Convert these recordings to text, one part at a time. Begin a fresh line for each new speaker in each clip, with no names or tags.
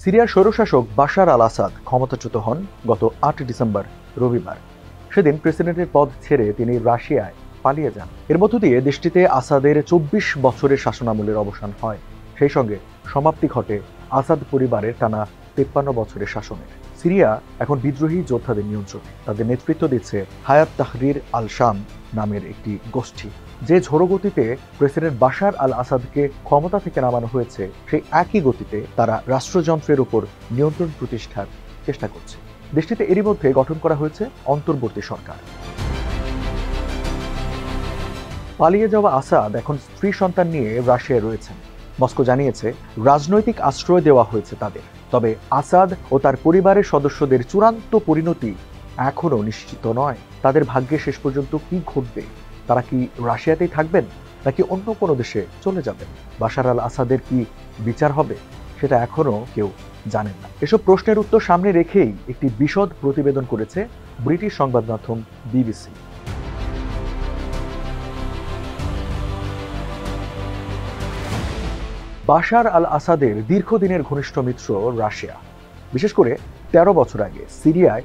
সিরিয়ার স্বৈরশাসক বাশার আল আসাদ ক্ষমতাচ্যুত হন গত ৮ ডিসেম্বর রবিবার। সেদিন প্রেসিডেন্টের পদ ছেড়ে তিনি রাশিয়ায় পালিয়ে যান। এর মধ্য দিয়ে দেশটিতে আসাদের ২৪ বছরের শাসনামলের অবসান হয়। সেই সঙ্গে সমাপ্তি ঘটে আসাদ পরিবারের টানা ৫৩ বছরের শাসনের। সিরিয়া এখন বিদ্রোহী যোদ্ধাদের নিয়ন্ত্রণে। তাদের নেতৃত্ব দিচ্ছে হায়াত তাহরির আল শাম নামের একটি গোষ্ঠী। যে ঝোড়ো গতিতে প্রেসিডেন্ট বাশার আল আসাদকে ক্ষমতা থেকে নামানো হয়েছে, সেই একই গতিতে তারা রাষ্ট্রযন্ত্রের উপর নিয়ন্ত্রণ প্রতিষ্ঠার চেষ্টা করছে। দেশটিতে এরই মধ্যে গঠন করা হয়েছে অন্তর্বর্তী সরকার। পালিয়ে যাওয়া আসাদ এখন স্ত্রী সন্তান নিয়ে রাশিয়ায় রয়েছেন। মস্কো জানিয়েছে রাজনৈতিক আশ্রয় দেওয়া হয়েছে তাদের। তবে আসাদ ও তার পরিবারের সদস্যদের চূড়ান্ত পরিণতি এখনও নিশ্চিত নয়। তাদের ভাগ্যে শেষ পর্যন্ত কি ঘটবে? তারা কি রাশিয়াতেই থাকবেন নাকি অন্য কোনো দেশে চলে যাবেন? বাশার আল আসাদের কি বিচার হবে সেটা এখনও কেউ জানেন না। এসব প্রশ্নের উত্তর সামনে রেখেই একটি বিশদ প্রতিবেদন করেছে ব্রিটিশ সংবাদ মাধ্যম বিবিসি। বাশার আল আসাদের দীর্ঘদিনের ঘনিষ্ঠ মিত্র রাশিয়া। বিশেষ করে ১৩ বছর আগে সিরিয়ায়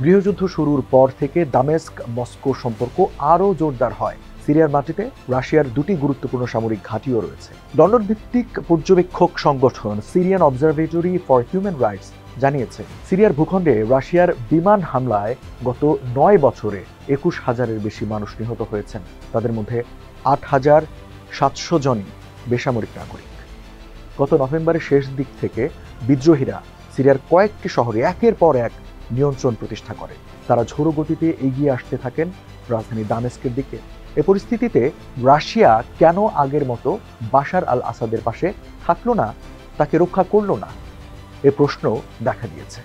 গৃহযুদ্ধ শুরুর পর থেকে দামেস্ক মস্কো সম্পর্ক আরও জোরদার হয়। সিরিয়ার মাটিতে রাশিয়ার দুটি গুরুত্বপূর্ণ সামরিক ঘাঁটিও রয়েছে। লন্ডন ভিত্তিক পর্যবেক্ষক সংগঠন Syrian observatory for human rights জানিয়েছে, সিরিয়ার ভূখণ্ডে রাশিয়ার বিমান হামলায় গত ৯ বছরে ২১,০০০-এর বেশি মানুষ নিহত হয়েছেন। তাদের মধ্যে ৮,৭০০ জনই বেসামরিক নাগরিক। গত নভেম্বরের শেষ দিক থেকে বিদ্রোহীরা সিরিয়ার কয়েকটি শহরে একের পর এক নিয়ন্ত্রণ প্রতিষ্ঠা করে। তারা ঝোড়ো গতিতে এগিয়ে আসতে থাকেন রাজধানী দামেস্কের দিকে। এ পরিস্থিতিতে রাশিয়া কেন আগের মতো বাশার আল আসাদের পাশে থাকলো না, তাকে রক্ষা করলো না, এ প্রশ্ন দেখা দিয়েছে।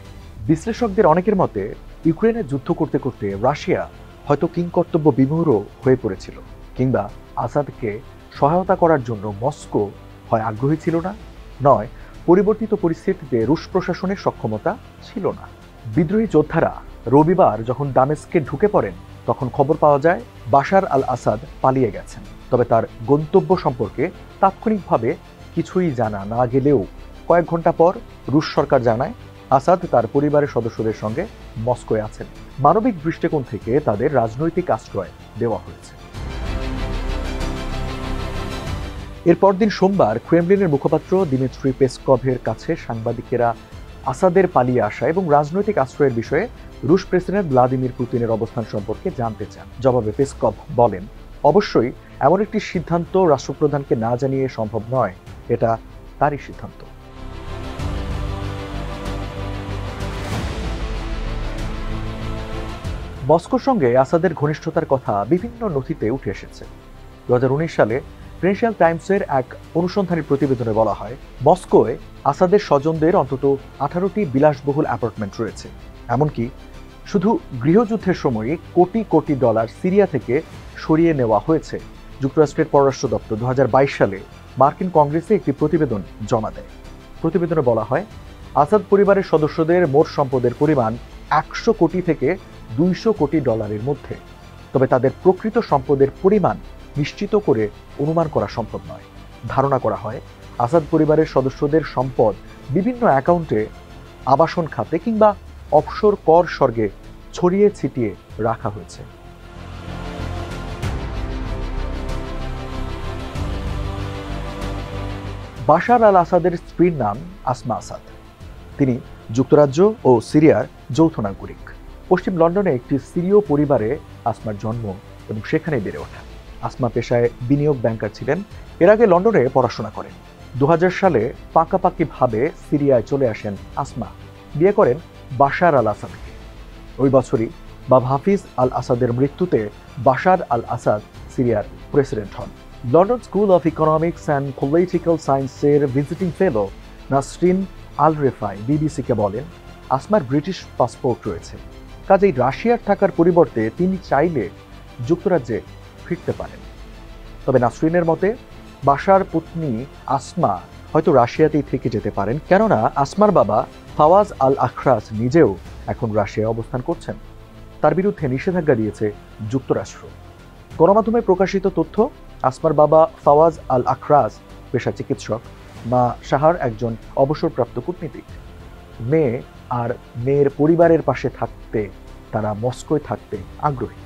বিশ্লেষকদের অনেকের মতে ইউক্রেনে যুদ্ধ করতে করতে রাশিয়া হয়তো কিংকর্তব্য বিমূঢ় হয়ে পড়েছিল, কিংবা আসাদকে সহায়তা করার জন্য মস্কো হয় আগ্রহী ছিল না, নয় পরিবর্তিত পরিস্থিতিতে রুশ প্রশাসনের সক্ষমতা ছিল না। বিদ্রোহী যোদ্ধারা রবিবার যখন দামেস্কে ঢুকে পড়েন, তখন খবর পাওয়া যায় বাশার আল আসাদ পালিয়ে গেছেন। তবে তার গন্তব্য সম্পর্কে তাৎক্ষণিকভাবে কিছুই জানা না গেলেও কয়েক ঘন্টা পর রুশ সরকার জানায় আসাদ তার পরিবারের সদস্যদের সঙ্গে মস্কোয় আছেন। মানবিক দৃষ্টিকোণ থেকে তাদের রাজনৈতিক আশ্রয় দেওয়া হয়েছে। এর পরদিন সোমবার ক্রেমলিনের মুখপাত্র দিমিত্রি পেসকভের কাছে সাংবাদিকেরা আসাদের পালিয়ে আসা এবং রাজনৈতিক আশ্রয়ের বিষয়ে রুশ প্রেসিডেন্ট ভ্লাদিমির পুতিনের অবস্থান সম্পর্কে জানতে চান। জবাবে পেসকভ বলেন, অবশ্যই এমন একটি সিদ্ধান্ত রাষ্ট্রপ্রধানকে না জানিয়ে সম্ভব নয়, এটা তারই সিদ্ধান্ত। মস্কোর সঙ্গে আসাদের ঘনিষ্ঠতার কথা বিভিন্ন নথিতে উঠে এসেছে। ২০১৯ সালে ফিনান্সিয়াল টাইমসের এক অনুসন্ধানী প্রতিবেদনে বলা হয়, মস্কোয় আসাদের স্বজনদের অন্তত ১৮টি বিলাসবহুল অ্যাপার্টমেন্ট রয়েছে। এমনকি শুধু গৃহযুদ্ধের সময় কোটি কোটি ডলার সিরিয়া থেকে সরিয়ে নেওয়া হয়েছে। যুক্তরাষ্ট্রের পররাষ্ট্র দপ্তর ২০২২ সালে মার্কিন কংগ্রেসে একটি প্রতিবেদন জমা দেয়। প্রতিবেদনে বলা হয়, আসাদ পরিবারের সদস্যদের মোট সম্পদের পরিমাণ ১০০ কোটি থেকে ২০০ কোটি ডলারের মধ্যে। তবে তাদের প্রকৃত সম্পদের পরিমাণ নিশ্চিত করে অনুমান করা সম্ভব নয়। ধারণা করা হয় আসাদ পরিবারের সদস্যদের সম্পদ বিভিন্ন অ্যাকাউন্টে, আবাসন খাতে কিংবা অফশোর কর স্বর্গে ছড়িয়ে ছিটিয়ে রাখা হয়েছে। বাশার আল আসাদের স্ত্রীর নাম আসমা আসাদ। তিনি যুক্তরাজ্য ও সিরিয়ার যৌথ নাগরিক। পশ্চিম লন্ডনে একটি সিরীয় পরিবারে আসমার জন্ম এবং সেখানেই বেড়ে ওঠা। আসমা পেশায় বিনিয়োগ ব্যাংকার ছিলেন। এর আগে লন্ডনে পড়াশোনা করেন। ২০০০ সালে পাকাপাকিভাবে সিরিয়ায় চলে আসেন আসমা। বিয়ে করেন বাশার আল আসাদকে। ওই বছরই বাবা হাফিজ আল আসাদের মৃত্যুতে বাশার আল আসাদ সিরিয়ার প্রেসিডেন্ট হন। London school of economics and political সায়েন্সের ভিজিটিং ফেলো নাসরিন আল রেফাই বিবিসিকে বলেন, আসমার ব্রিটিশ পাসপোর্ট রয়েছে, কাজেই রাশিয়ার থাকার পরিবর্তে তিনি চাইলে যুক্তরাজ্যে ফিরতে পারেন। তবে নাসরিনের মতে বাশার পত্নী আসমা হয়তো রাশিয়াতেই থেকে যেতে পারেন, কেননা আসমার বাবা ফাওয়াজ আল আখরাজ নিজেও এখন রাশিয়ায় অবস্থান করছেন। তার বিরুদ্ধে নিষেধাজ্ঞা দিয়েছে যুক্তরাষ্ট্র। গণমাধ্যমে প্রকাশিত তথ্য, আসমার বাবা ফাওয়াজ আল আখরাজ পেশা চিকিৎসক। মা শাহার একজন অবসরপ্রাপ্ত কূটনীতিক। মেয়ে আর মেয়ের পরিবারের পাশে থাকতে তারা মস্কোয় থাকতে আগ্রহী।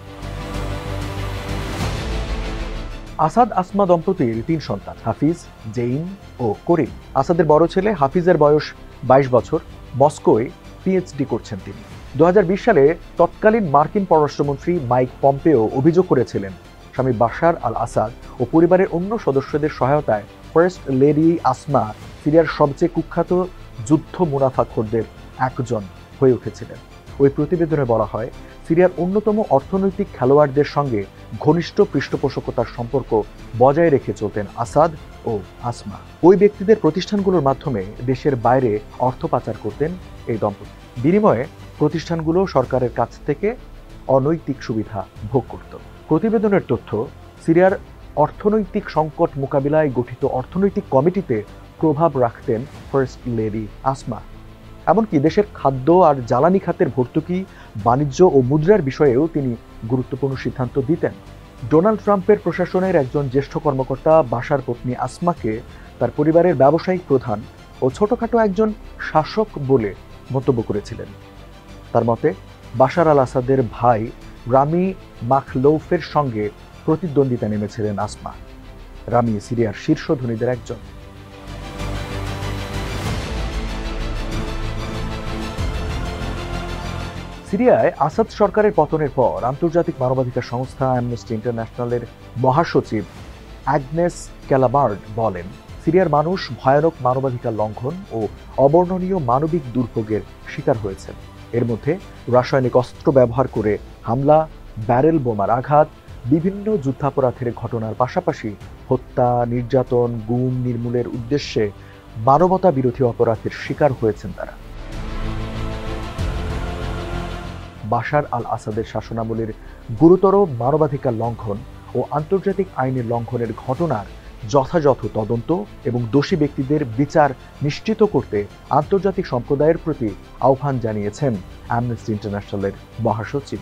আসাদ আসমা দম্পতির 3 সন্তান, হাফিজ, জেইন ও করিম। আসাদের বড় ছেলে হাফিজের বয়স 22 বছর, মস্কোয় পিএইচডি করছেন তিনি। 2020 সালে তৎকালীন মার্কিন পররাষ্ট্রমন্ত্রী মাইক পম্পেও অভিযোগ করেছিলেন স্বামী বাশার আল আসাদ ও পরিবারের অন্য সদস্যদের সহায়তায় ফার্স্ট লেডি আসমা সিরিয়ার সবচেয়ে কুখ্যাত যুদ্ধ মুনাফাখোরদের একজন হয়ে উঠেছিলেন। ওই প্রতিবেদনে বলা হয়, সিরিয়ার অন্যতম অর্থনৈতিক খেলোয়াড়দের সঙ্গে ঘনিষ্ঠ পৃষ্ঠপোষকতার সম্পর্ক বজায় রেখে চলতেন আসাদ ও আসমা। ওই ব্যক্তিদের প্রতিষ্ঠানগুলোর মাধ্যমে দেশের বাইরে অর্থ পাচার করতেন এই দম্পতি। বিনিময়ে প্রতিষ্ঠানগুলো সরকারের কাছ থেকে অনৈতিক সুবিধা ভোগ করত। প্রতিবেদনের তথ্য, সিরিয়ার অর্থনৈতিক সংকট মোকাবিলায় গঠিত অর্থনৈতিক কমিটিতে প্রভাব রাখতেন ফার্স্ট লেডি আসমা। এমনকি দেশের খাদ্য আর জ্বালানি খাতের ভর্তুকি, বাণিজ্য ও মুদ্রার বিষয়েও তিনি গুরুত্বপূর্ণ সিদ্ধান্ত দিতেন। ডোনাল্ড ট্রাম্পের প্রশাসনের একজন জ্যেষ্ঠ কর্মকর্তা বাশার পত্নী আসমাকে তার পরিবারের ব্যবসায়িক প্রধান ও ছোটখাটো একজন শাসক বলে মন্তব্য করেছিলেন। তার মতে, বাশার আল আসাদের ভাই রামি মাখলৌফের সঙ্গে প্রতিদ্বন্দ্বিতা নেমেছিলেন আসমা। রামি সিরিয়ার শীর্ষ ধনীদের একজন। সিরিয়ায় আসাদ সরকারের পতনের পর আন্তর্জাতিক মানবাধিকার সংস্থা অ্যামনেস্টি ইন্টারন্যাশনালের মহাসচিব অ্যাগনেস ক্যালাবার্ড বলেন, সিরিয়ার মানুষ ভয়ানক মানবাধিকার লঙ্ঘন ও অবর্ণনীয় মানবিক দুর্ভোগের শিকার হয়েছেন। এর মধ্যে রাসায়নিক অস্ত্র ব্যবহার করে হামলা, ব্যারেল বোমার আঘাত, বিভিন্ন যুদ্ধাপরাধের ঘটনার পাশাপাশি হত্যা, নির্যাতন, গুম নির্মূলের উদ্দেশ্যে মানবতা বিরোধী অপরাধের শিকার হয়েছেন তারা। বাশার আল আসাদের শাসনামলের গুরুতর মানবাধিকার লঙ্ঘন ও আন্তর্জাতিক আইনের লঙ্ঘনের ঘটনার যথাযথ তদন্ত এবং দোষী ব্যক্তিদের বিচার নিশ্চিত করতে আন্তর্জাতিক সম্প্রদায়ের প্রতি আহ্বান জানিয়েছেন অ্যামনেস্টি ইন্টারন্যাশনালের মহাসচিব।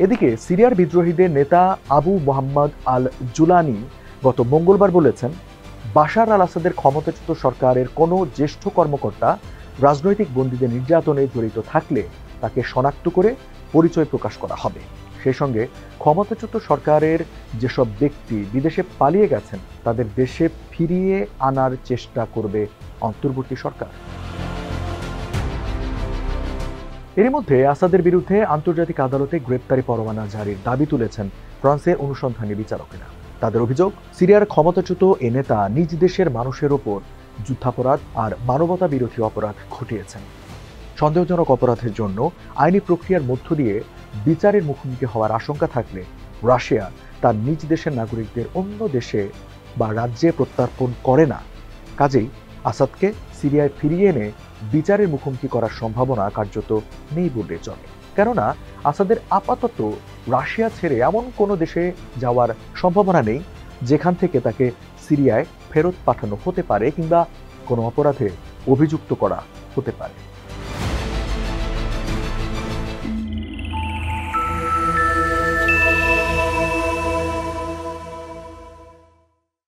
এদিকে সিরিয়ার বিদ্রোহীদের নেতা আবু মোহাম্মদ আল জুলানি গত মঙ্গলবার বলেছেন, বাশার আল আসাদের ক্ষমতাচ্যুত সরকারের কোনো জ্যেষ্ঠ কর্মকর্তা রাজনৈতিক বন্দীদের নির্যাতনে জড়িত থাকলে তাকে শনাক্ত করে পরিচয় প্রকাশ করা হবে। সেই সঙ্গে ক্ষমতাচ্যুত সরকারের যেসব ব্যক্তি বিদেশে পালিয়ে গেছেন তাদের দেশে ফিরিয়ে আনার চেষ্টা করবে অন্তর্বর্তী সরকার। এর মধ্যে আসাদের বিরুদ্ধে আন্তর্জাতিক আদালতে গ্রেপ্তারি পরোয়ানা জারির দাবি তুলেছেন ফ্রান্সের অনুসন্ধানী বিচারকেরা। তাদের অভিযোগ, সিরিয়ার ক্ষমতাচ্যুত এ নেতা নিজ দেশের মানুষের ওপর যুদ্ধাপরাধ আর মানবতা বিরোধী অপরাধ ঘটিয়েছেন। সন্দেহজনক অপরাধের জন্য আইনি প্রক্রিয়ার মধ্য দিয়ে বিচারের মুখোমুখি হওয়ার আশঙ্কা থাকলে রাশিয়া তার নিজ দেশের নাগরিকদের অন্য দেশে বা রাজ্যে প্রত্যর্পণ করে না। কাজেই আসাদকে সিরিয়ায় ফিরিয়ে এনে বিচারের মুখোমুখি করার সম্ভাবনা কার্যত নেই বললে চলে। কেননা আসাদের আপাতত রাশিয়া ছেড়ে এমন কোনো দেশে যাওয়ার সম্ভাবনা নেই যেখান থেকে তাকে সিরিয়ায় ফেরত পাঠানো হতে পারে কিংবা কোনো অপরাধে অভিযুক্ত করা হতে পারে।